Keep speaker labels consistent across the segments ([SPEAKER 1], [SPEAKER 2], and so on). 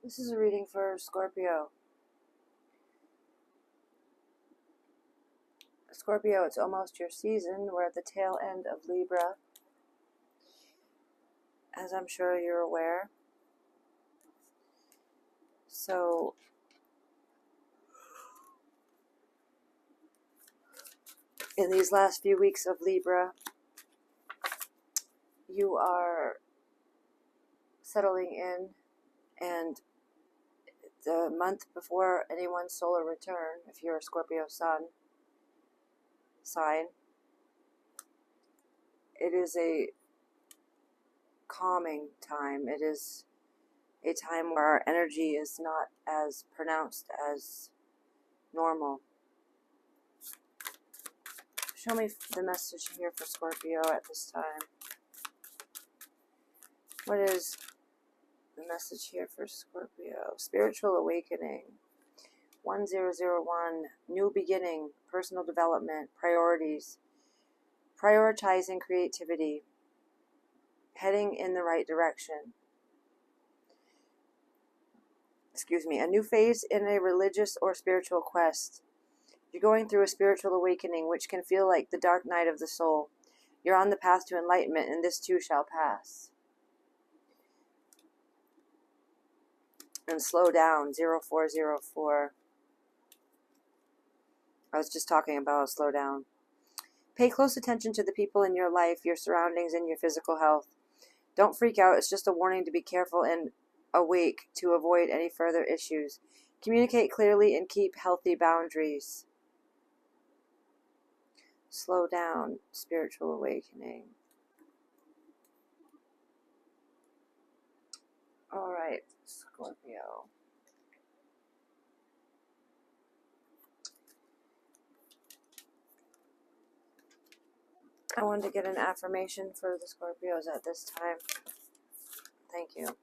[SPEAKER 1] This is a reading for Scorpio. Scorpio, it's almost your season. We're at the tail end of Libra, as I'm sure you're aware. So, in these last few weeks of Libra, you are settling in, and the month before anyone's solar return, if you're a Scorpio sun sign, it is a calming time. It is a time where our energy is not as pronounced as normal. Show me the message here for Scorpio at this time. What is the message here for Scorpio? Spiritual awakening. 1001. New beginning. Personal development. Priorities. Prioritizing creativity. Heading in the right direction. A new phase in a religious or spiritual quest. You're going through a spiritual awakening, which can feel like the dark night of the soul. You're on the path to enlightenment, and this too shall pass. And slow down, 0404. I was just talking about slow down. Pay close attention to the people in your life, your surroundings, and your physical health. Don't freak out. It's just a warning to be careful and awake to avoid any further issues. Communicate clearly and keep healthy boundaries. Slow down, spiritual awakening. All right, Scorpio. I wanted to get an affirmation for the Scorpios at this time. Thank you.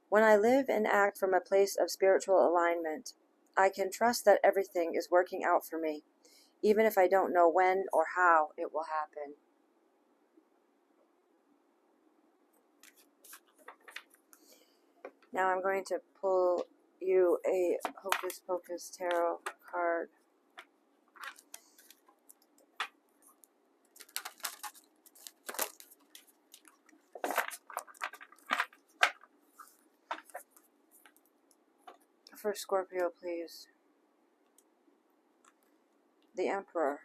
[SPEAKER 1] When I live and act from a place of spiritual alignment, I can trust that everything is working out for me, even if I don't know when or how it will happen. Now I'm going to pull you a Hocus Pocus Tarot card. For Scorpio, please. The Emperor.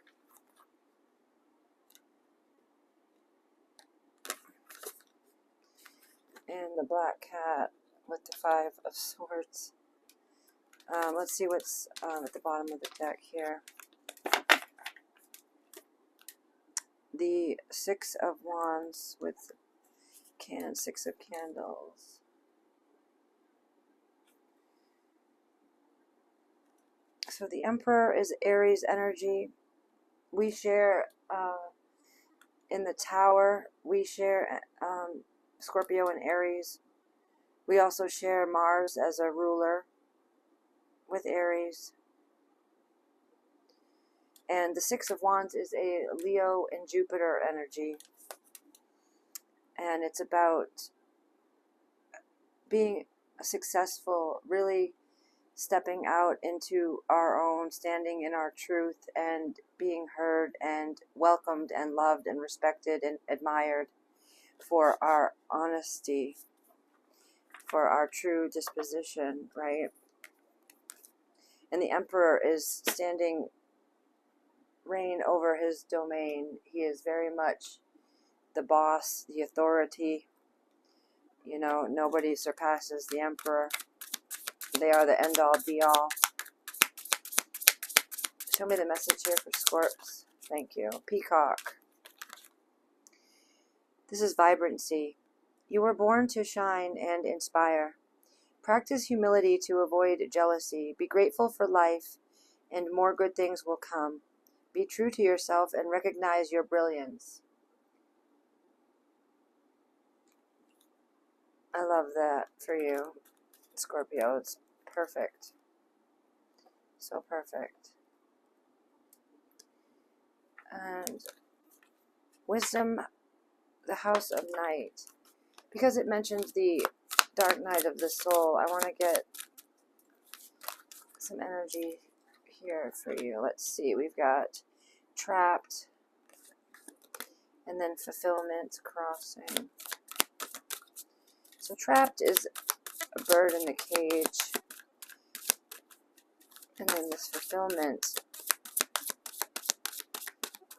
[SPEAKER 1] And the Black Cat with the Five of Swords. Let's see what's at the bottom of the deck here. The Six of Wands with Six of Candles. So the Emperor is Aries energy. We share in the Tower. We share Scorpio and Aries. We also share Mars as a ruler with Aries. And the Six of Wands is a Leo and Jupiter energy. And it's about being successful, really stepping out into our own, standing in our truth, and being heard and welcomed and loved and respected and admired for our honesty, for our true disposition, right? And the Emperor is standing reign over his domain. He is very much the boss, the authority. You know, nobody surpasses the Emperor. They are the end-all, be-all. Show me the message here for Scorps. Thank you. Peacock. This is vibrancy. You were born to shine and inspire. Practice humility to avoid jealousy. Be grateful for life, and more good things will come. Be true to yourself and recognize your brilliance. I love that for you, Scorpio. It's perfect. So perfect. And wisdom, the House of Night. because it mentions the dark night of the soul, I want to get some energy here for you. Let's see. We've got trapped, and then fulfillment, crossing. So trapped is a bird in a cage, and then this fulfillment,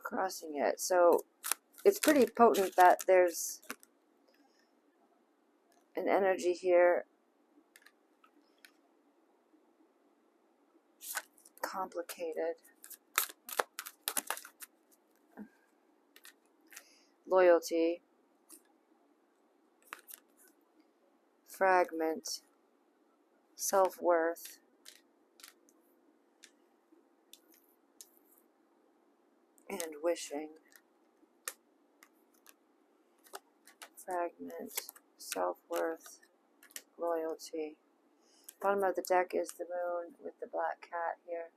[SPEAKER 1] crossing it. So it's pretty potent that there's an energy here, complicated, loyalty, fragment, self-worth, and wishing. Fragment, self-worth, loyalty. Bottom of the deck is the moon with the black cat here.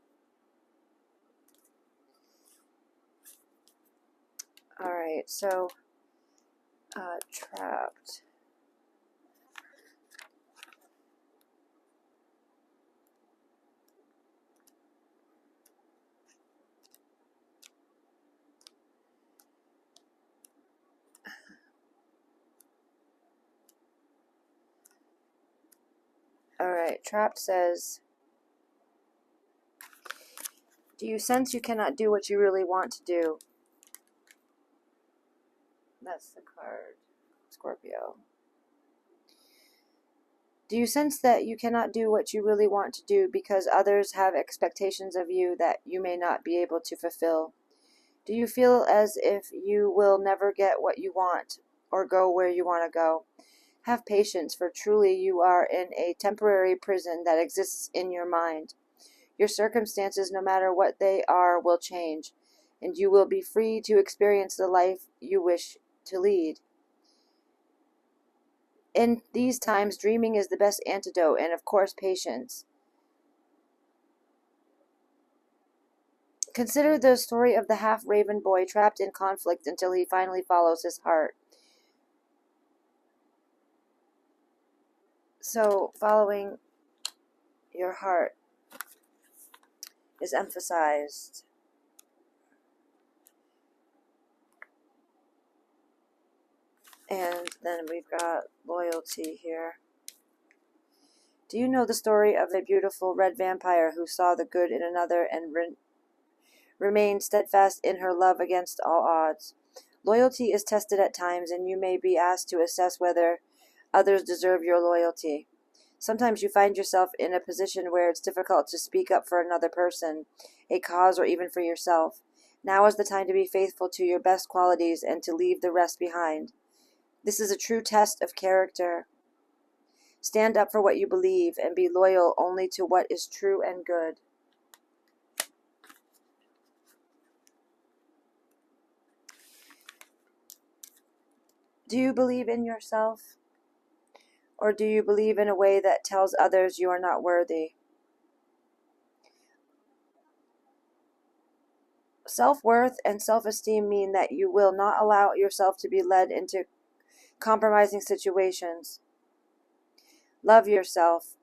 [SPEAKER 1] Alright, so trapped. Alright, trapped says, do you sense you cannot do what you really want to do? That's the card, Scorpio. Do you sense that you cannot do what you really want to do because others have expectations of you that you may not be able to fulfill? Do you feel as if you will never get what you want or go where you want to go? Have patience, for truly you are in a temporary prison that exists in your mind. Your circumstances, no matter what they are, will change, and you will be free to experience the life you wish to lead. In these times, dreaming is the best antidote, and of course, patience. Consider the story of the half-raven boy trapped in conflict until he finally follows his heart. So, following your heart is emphasized. And then we've got loyalty here. Do you know the story of a beautiful red vampire who saw the good in another and remained steadfast in her love against all odds? Loyalty is tested at times, and you may be asked to assess whether others deserve your loyalty. Sometimes you find yourself in a position where it's difficult to speak up for another person, a cause, or even for yourself. Now is the time to be faithful to your best qualities and to leave the rest behind. This is a true test of character. Stand up for what you believe and be loyal only to what is true and good. Do you believe in yourself? Or do you believe in a way that tells others you are not worthy? Self-worth and self-esteem mean that you will not allow yourself to be led into compromising situations. Love yourself.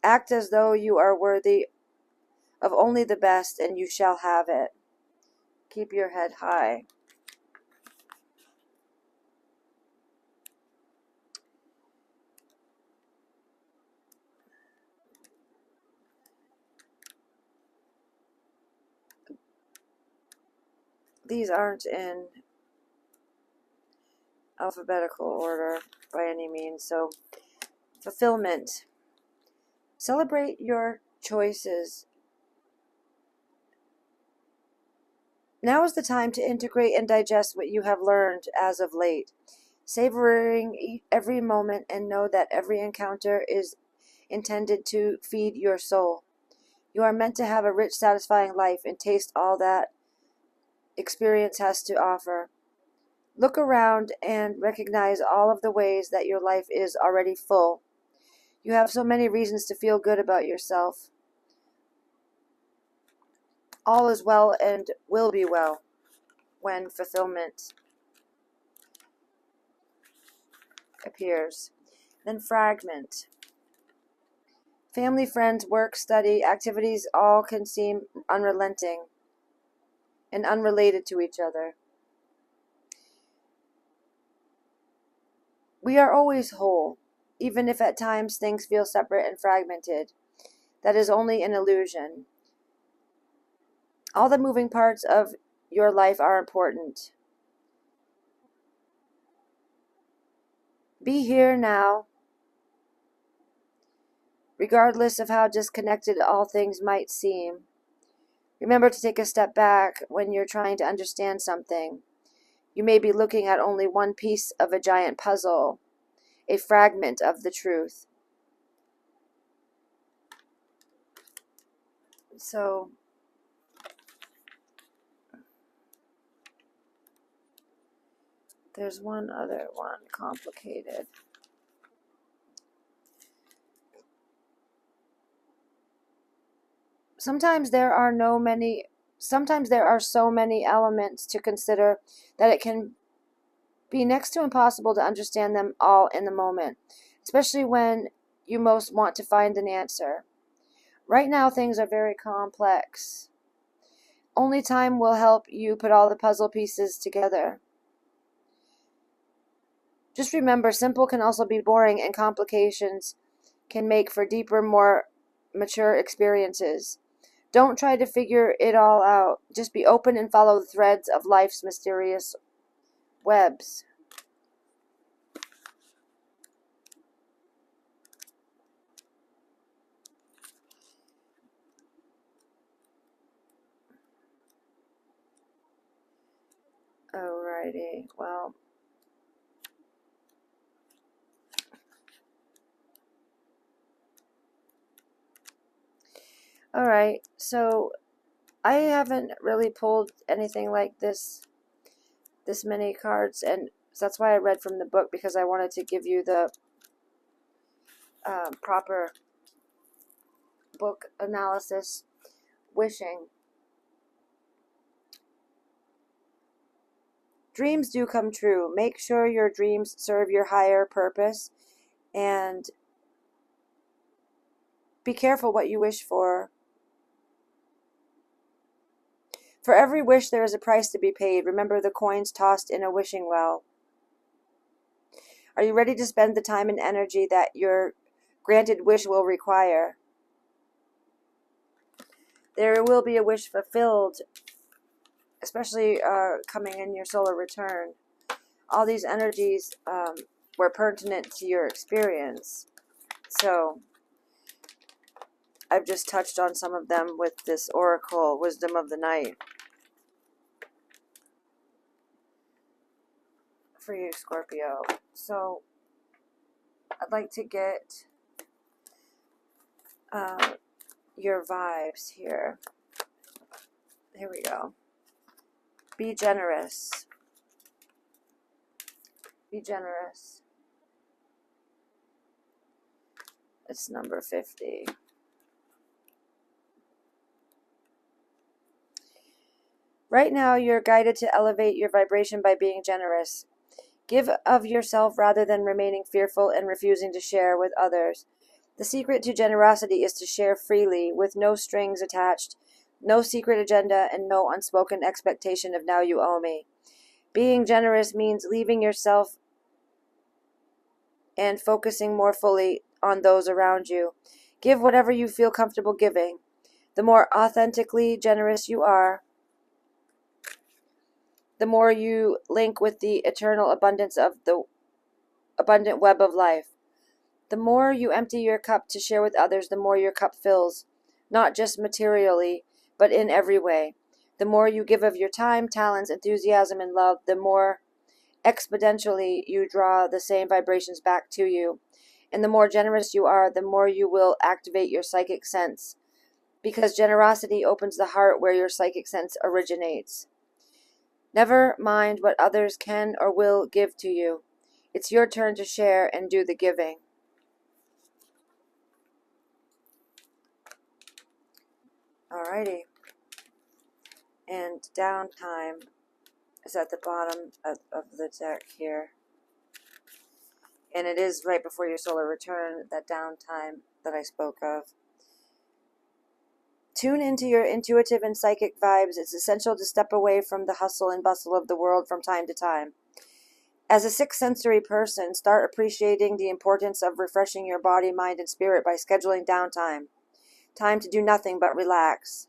[SPEAKER 1] Act as though you are worthy of only the best, and you shall have it. Keep your head high. These aren't in alphabetical order by any means, so fulfillment. Celebrate your choices. Now is the time to integrate and digest what you have learned as of late, savoring every moment, and know that every encounter is intended to feed your soul. You are meant to have a rich, satisfying life and taste all that experience has to offer. Look around and recognize all of the ways that your life is already full. You have so many reasons to feel good about yourself. All is well and will be well when fulfillment appears. Then fragment. Family, friends, work, study, activities all can seem unrelenting and unrelated to each other. We are always whole, even if at times things feel separate and fragmented. That is only an illusion. All the moving parts of your life are important. Be here now, regardless of how disconnected all things might seem. Remember to take a step back when you're trying to understand something. You may be looking at only one piece of a giant puzzle, a fragment of the truth. So, there's one other one, complicated. Sometimes there are so many elements to consider that it can be next to impossible to understand them all in the moment, especially when you most want to find an answer. Right now, things are very complex. Only time will help you put all the puzzle pieces together. Just remember, simple can also be boring, and complications can make for deeper, more mature experiences. Don't try to figure it all out. Just be open and follow the threads of life's mysterious webs. Alrighty, well. Alright, so I haven't really pulled anything like this many cards, and that's why I read from the book, because I wanted to give you the proper book analysis. Wishing. Dreams do come true. Make sure your dreams serve your higher purpose, and be careful what you wish for. For every wish, there is a price to be paid. Remember the coins tossed in a wishing well. Are you ready to spend the time and energy that your granted wish will require? There will be a wish fulfilled, especially coming in your solar return. All these energies were pertinent to your experience. So I've just touched on some of them with this oracle, Wisdom of the Night. For you, Scorpio. So I'd like to get your vibes here. Here we go. Be generous. Be generous. It's number 50. Right now, you're guided to elevate your vibration by being generous. Give of yourself rather than remaining fearful and refusing to share with others. The secret to generosity is to share freely, with no strings attached, no secret agenda, and no unspoken expectation of now you owe me. Being generous means leaving yourself and focusing more fully on those around you. Give whatever you feel comfortable giving. The more authentically generous you are, the more you link with the eternal abundance of the abundant web of life. The more you empty your cup to share with others, the more your cup fills, not just materially, but in every way. The more you give of your time, talents, enthusiasm, and love, the more exponentially you draw the same vibrations back to you. And the more generous you are, the more you will activate your psychic sense, because generosity opens the heart where your psychic sense originates. Never mind what others can or will give to you. It's your turn to share and do the giving. Alrighty. And downtime is at the bottom of the deck here. And it is right before your solar return, that downtime that I spoke of. Tune into your intuitive and psychic vibes. It's essential to step away from the hustle and bustle of the world from time to time. As a sixth sensory person, start appreciating the importance of refreshing your body, mind, and spirit by scheduling downtime. Time to do nothing but relax.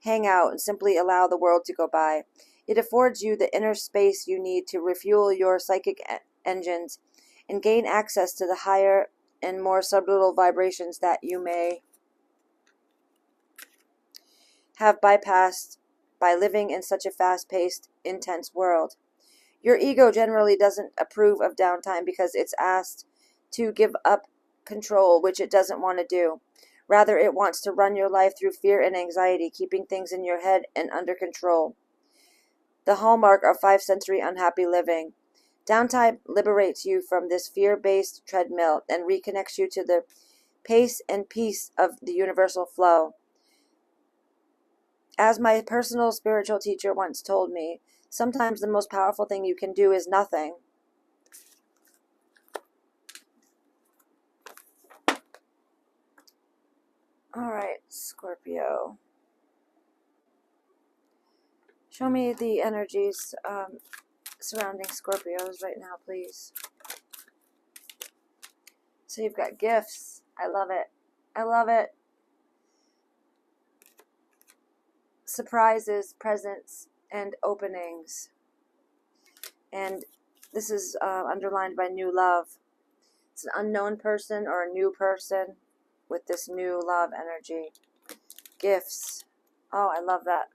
[SPEAKER 1] Hang out and simply allow the world to go by. It affords you the inner space you need to refuel your psychic engines and gain access to the higher and more subtle vibrations that you may have bypassed by living in such a fast-paced, intense world. Your ego generally doesn't approve of downtime because it's asked to give up control, which it doesn't want to do. Rather, it wants to run your life through fear and anxiety, keeping things in your head and under control. The hallmark of five-sensory unhappy living. Downtime liberates you from this fear-based treadmill and reconnects you to the pace and peace of the universal flow. As my personal spiritual teacher once told me, sometimes the most powerful thing you can do is nothing. All right, Scorpio. Show me the energies surrounding Scorpios right now, please. So you've got gifts. I love it. I love it. Surprises, presents, and openings. And this is underlined by new love. It's an unknown person or a new person with this new love energy. Gifts. Oh, I love that.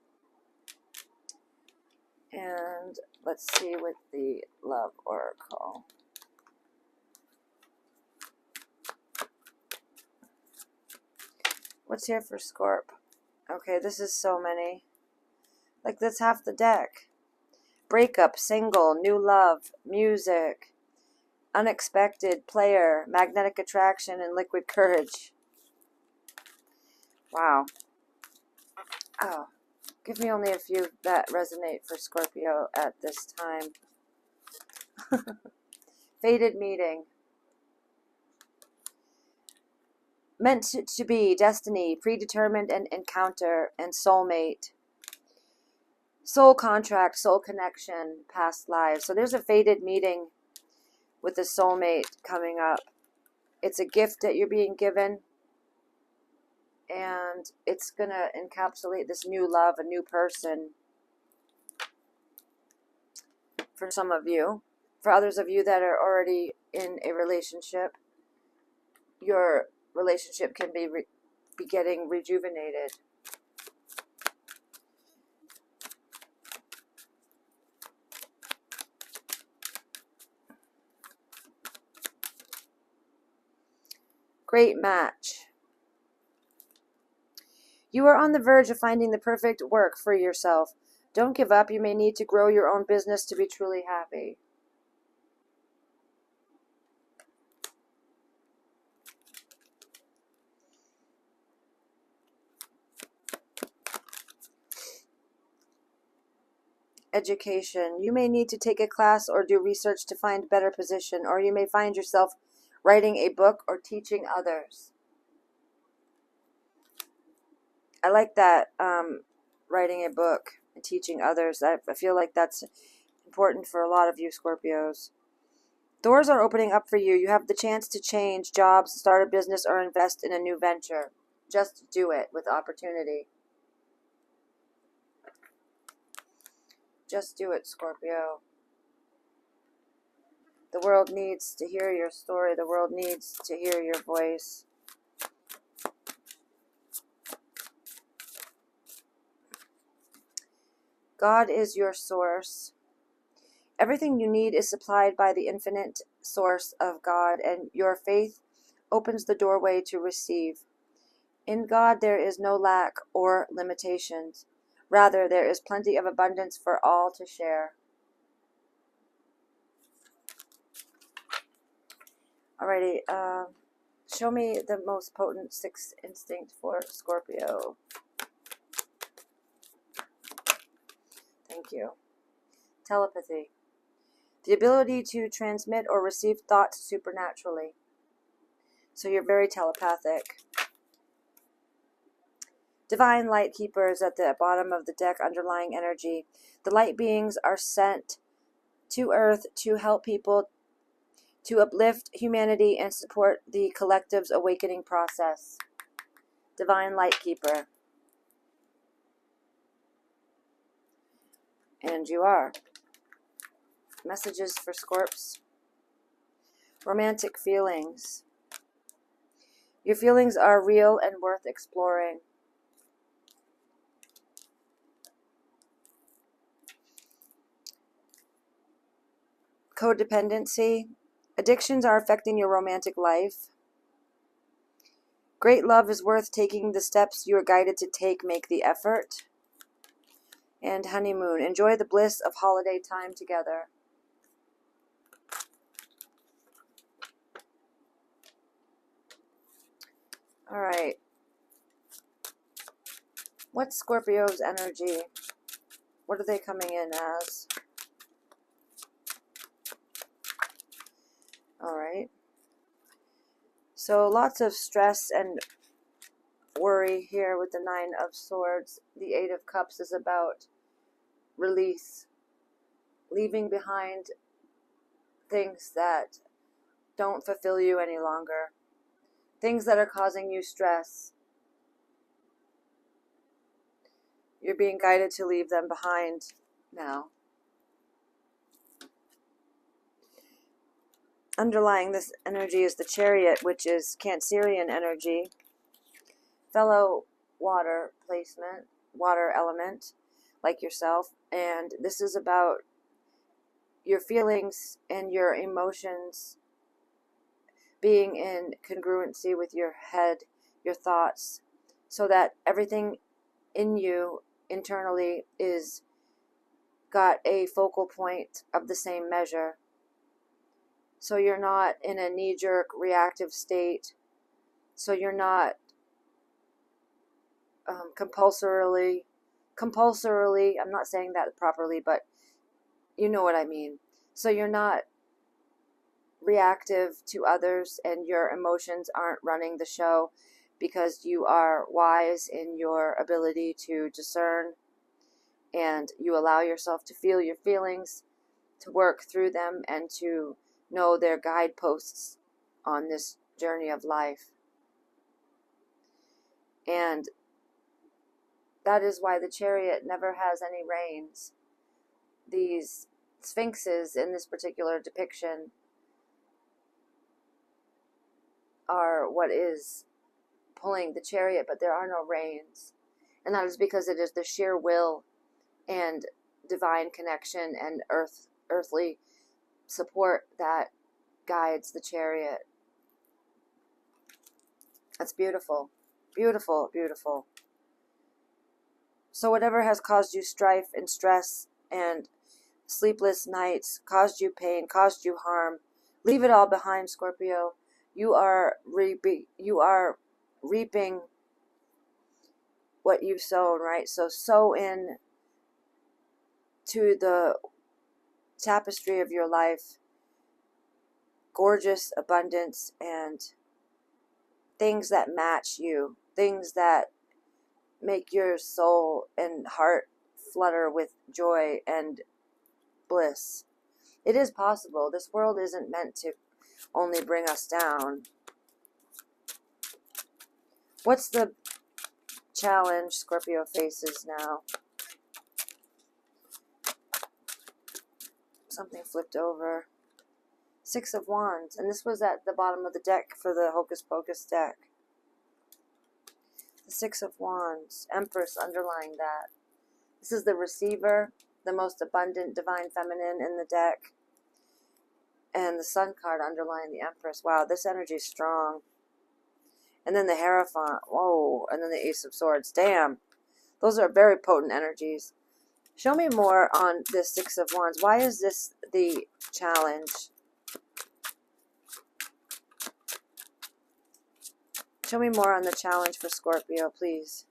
[SPEAKER 1] And let's see with the love oracle. What's here for Scorp? Okay, this is so many. Like, that's half the deck. Breakup, single, new love, music, unexpected, player, magnetic attraction, and liquid courage. Wow. Oh, give me only a few that resonate for Scorpio at this time. Fated meeting. Meant to be, destiny, predetermined, and encounter, and soulmate. Soul contract, soul connection, past lives. So there's a fated meeting with a soulmate coming up. It's a gift that you're being given, and it's going to encapsulate this new love, a new person for some of you. For others of you that are already in a relationship, your relationship can be getting rejuvenated. Great match. You are on the verge of finding the perfect work for yourself. Don't give up. You may need to grow your own business to be truly happy. Education. You may need to take a class or do research to find a better position, or you may find yourself writing a book or teaching others. I like that, writing a book and teaching others. I feel like that's important for a lot of you Scorpios. Doors are opening up for you. You have the chance to change jobs, start a business, or invest in a new venture. Just do it with opportunity. Just do it, Scorpio. The world needs to hear your story. The world needs to hear your voice. God is your source. Everything you need is supplied by the infinite source of God, and your faith opens the doorway to receive. In God there is no lack or limitations. Rather, there is plenty of abundance for all to share. Alrighty, show me the most potent sixth instinct for Scorpio. Thank you. Telepathy. The ability to transmit or receive thoughts supernaturally. So you're very telepathic. Divine light keepers at the bottom of the deck, underlying energy. The light beings are sent to Earth to help people, to uplift humanity and support the collective's awakening process. Divine light keeper. And you are. Messages for Scorps. Romantic feelings. Your feelings are real and worth exploring. Codependency. Addictions are affecting your romantic life. Great love is worth taking. The steps you are guided to take make the effort. And honeymoon. Enjoy the bliss of holiday time together. All right. What's Scorpio's energy? What are they coming in as? All right. So lots of stress and worry here with the Nine of Swords. The Eight of Cups is about release, leaving behind things that don't fulfill you any longer, things that are causing you stress. You're being guided to leave them behind now. Underlying this energy is the Chariot, which is Cancerian energy, fellow water placement, water element, like yourself. And this is about your feelings and your emotions being in congruency with your head, your thoughts, so that everything in you internally is got a focal point of the same measure. So you're not in a knee-jerk reactive state. So you're not compulsorily, I'm not saying that properly, but you know what I mean. So you're not reactive to others and your emotions aren't running the show, because you are wise in your ability to discern, and you allow yourself to feel your feelings, to work through them, and to know their guideposts on this journey of life. And that is why the Chariot never has any reins. These sphinxes in this particular depiction are what is pulling the Chariot, but there are no reins. And that is because it is the sheer will and divine connection and earthly support that guides the Chariot. That's beautiful. Beautiful, beautiful. So whatever has caused you strife and stress and sleepless nights, caused you pain, caused you harm, leave it all behind, Scorpio. You are reaping what you've sown, right? So sow in to the tapestry of your life, gorgeous abundance and things that match you, things that make your soul and heart flutter with joy and bliss. It is possible. This world isn't meant to only bring us down. What's the challenge Scorpio faces now? Something flipped over. Six of Wands. And this was at the bottom of the deck for the Hocus Pocus deck. The Six of Wands. Empress underlying that. This is the receiver, the most abundant divine feminine in the deck. And the Sun card underlying the Empress. Wow, this energy is strong. And then the Hierophant. Whoa. And then the Ace of Swords. Damn. Those are very potent energies. Show me more on this Six of Wands. Why is this the challenge? Show me more on the challenge for Scorpio, please.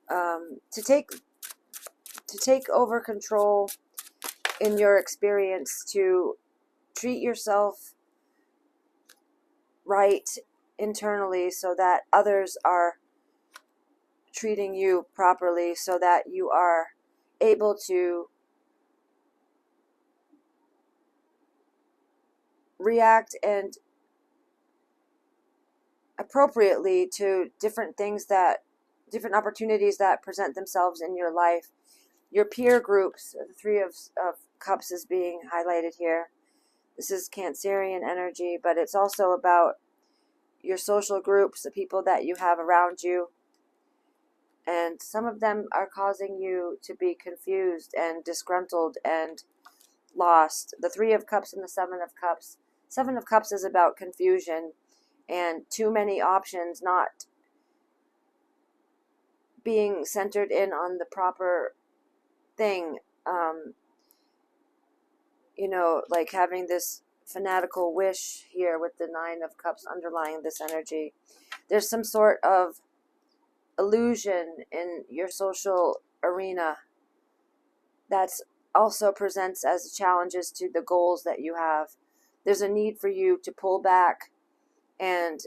[SPEAKER 1] To take over control in your experience to treat yourself right internally so that others are treating you properly, so that you are able to react and appropriately to different opportunities that present themselves in your life. Your peer groups, the Three of Cups is being highlighted here. This is Cancerian energy, but it's also about your social groups, the people that you have around you. And some of them are causing you to be confused and disgruntled and lost. The Three of Cups and the Seven of Cups. Seven of Cups is about confusion and too many options, not being centered in on the proper thing. Like having this fanatical wish here with the Nine of Cups underlying this energy. There's some sort of illusion in your social arena that's also presents as challenges to the goals that you have. There's a need for you to pull back and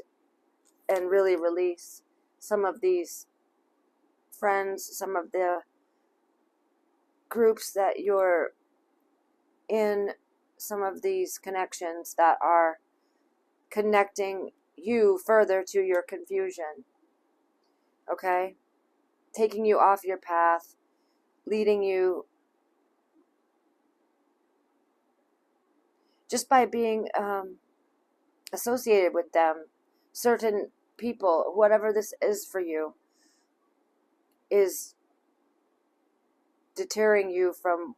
[SPEAKER 1] really release some of these friends, some of the groups that you're in, some of these connections that are connecting you further to your confusion. Okay? Taking you off your path, leading you just by being associated with them. Certain people, whatever this is for you, is deterring you from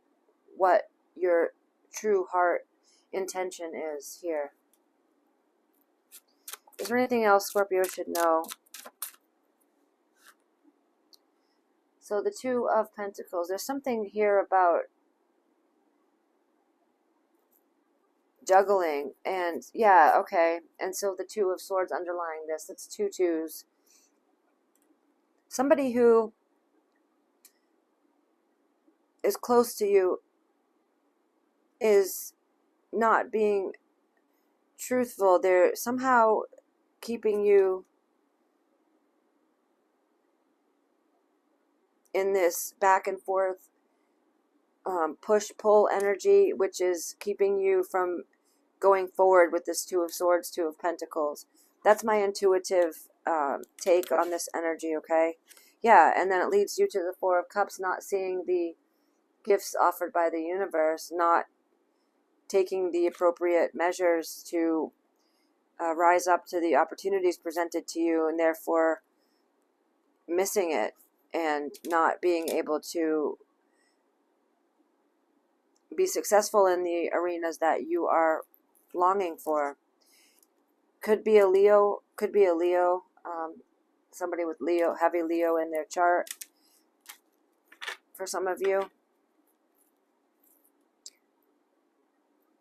[SPEAKER 1] what your true heart intention is here. Is there anything else Scorpio should know? So the Two of Pentacles. There's something here about juggling. And yeah, okay. And so the Two of Swords underlying this. That's two twos. Somebody who is close to you is not being truthful. They're somehow keeping you in this back and forth push-pull energy, which is keeping you from going forward with this Two of Swords, Two of Pentacles. That's my intuitive take on this energy, okay? Yeah, and then it leads you to the Four of Cups, not seeing the gifts offered by the universe, not taking the appropriate measures to rise up to the opportunities presented to you, and therefore missing it and not being able to be successful in the arenas that you are longing for. Could be a Leo, somebody with Leo, heavy Leo in their chart for some of you.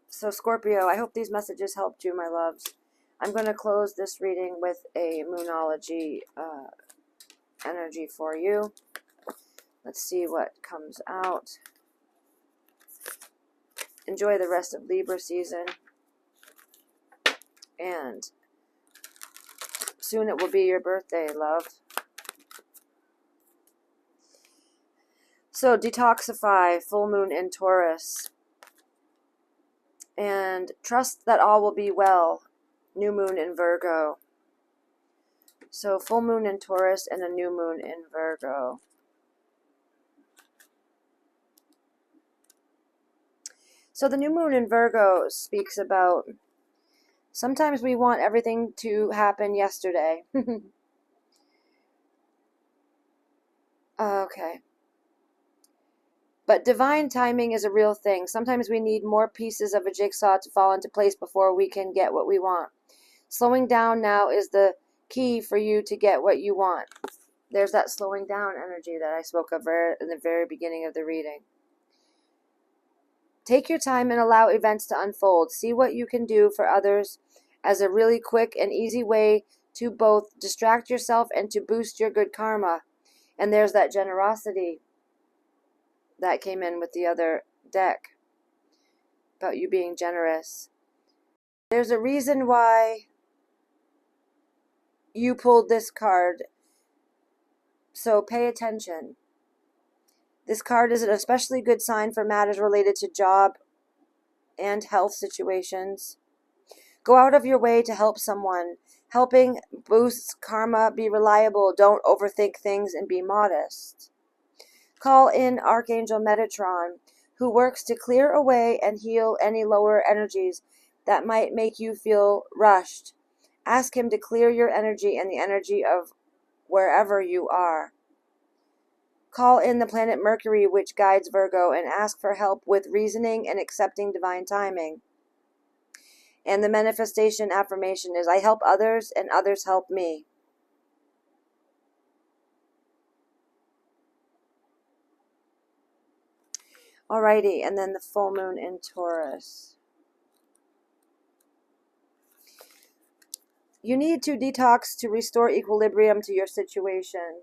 [SPEAKER 1] So Scorpio, I hope these messages helped you, my loves. I'm going to close this reading with a Moonology energy for you. Let's see what comes out. Enjoy the rest of Libra season. And soon it will be your birthday, love. So detoxify, full moon in Taurus. And trust that all will be well, new moon in Virgo. So full moon in Taurus and a new moon in Virgo. So the new moon in Virgo speaks about sometimes we want everything to happen yesterday. Okay. But divine timing is a real thing. Sometimes we need more pieces of a jigsaw to fall into place before we can get what we want. Slowing down now is the key for you to get what you want. There's that slowing down energy that I spoke of in the very beginning of the reading. Take your time and allow events to unfold. See what you can do for others as a really quick and easy way to both distract yourself and to boost your good karma. And there's that generosity that came in with the other deck. about you being generous. There's a reason why you pulled this card, so pay attention. This card is an especially good sign for matters related to job and health situations. Go out of your way to help someone. Helping boosts karma. Be reliable. Don't overthink things and be modest. Call in Archangel Metatron, who works to clear away and heal any lower energies that might make you feel rushed. Ask him to clear your energy and the energy of wherever you are. Call in the planet Mercury, which guides Virgo, and ask for help with reasoning and accepting divine timing. And the manifestation affirmation is, I help others and others help me. Alrighty, and then the full moon in Taurus. You need to detox to restore equilibrium to your situation.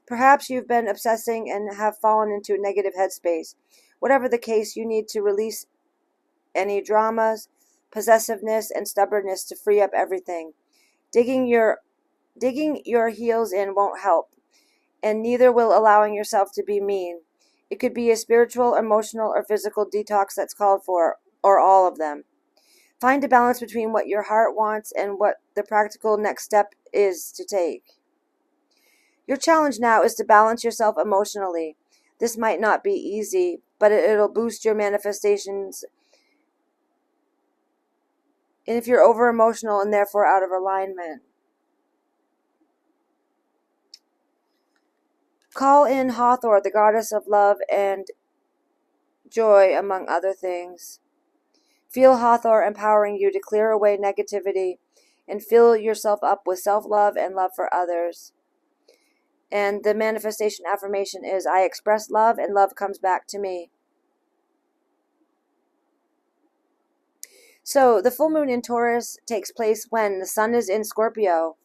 [SPEAKER 1] Perhaps you've been obsessing and have fallen into a negative headspace. Whatever the case, you need to release any dramas, possessiveness, and stubbornness to free up everything. Digging your heels in won't help, and neither will allowing yourself to be mean. It could be a spiritual, emotional, or physical detox that's called for, or all of them. Find a balance between what your heart wants and what the practical next step is to take. Your challenge now is to balance yourself emotionally. This might not be easy, but it'll boost your manifestations. And if you're over emotional and therefore out of alignment, call in Hathor, the goddess of love and joy, among other things. Feel Hathor empowering you to clear away negativity and fill yourself up with self-love and love for others. And the manifestation affirmation is, I express love and love comes back to me. So the full moon in Taurus takes place when the sun is in Scorpio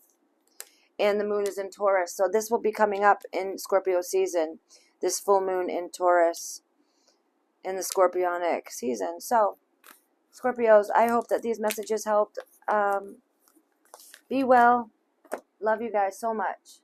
[SPEAKER 1] and the moon is in Taurus. So this will be coming up in Scorpio season, this full moon in Taurus in the Scorpionic season. So Scorpios, I hope that these messages helped. Be well. Love you guys so much.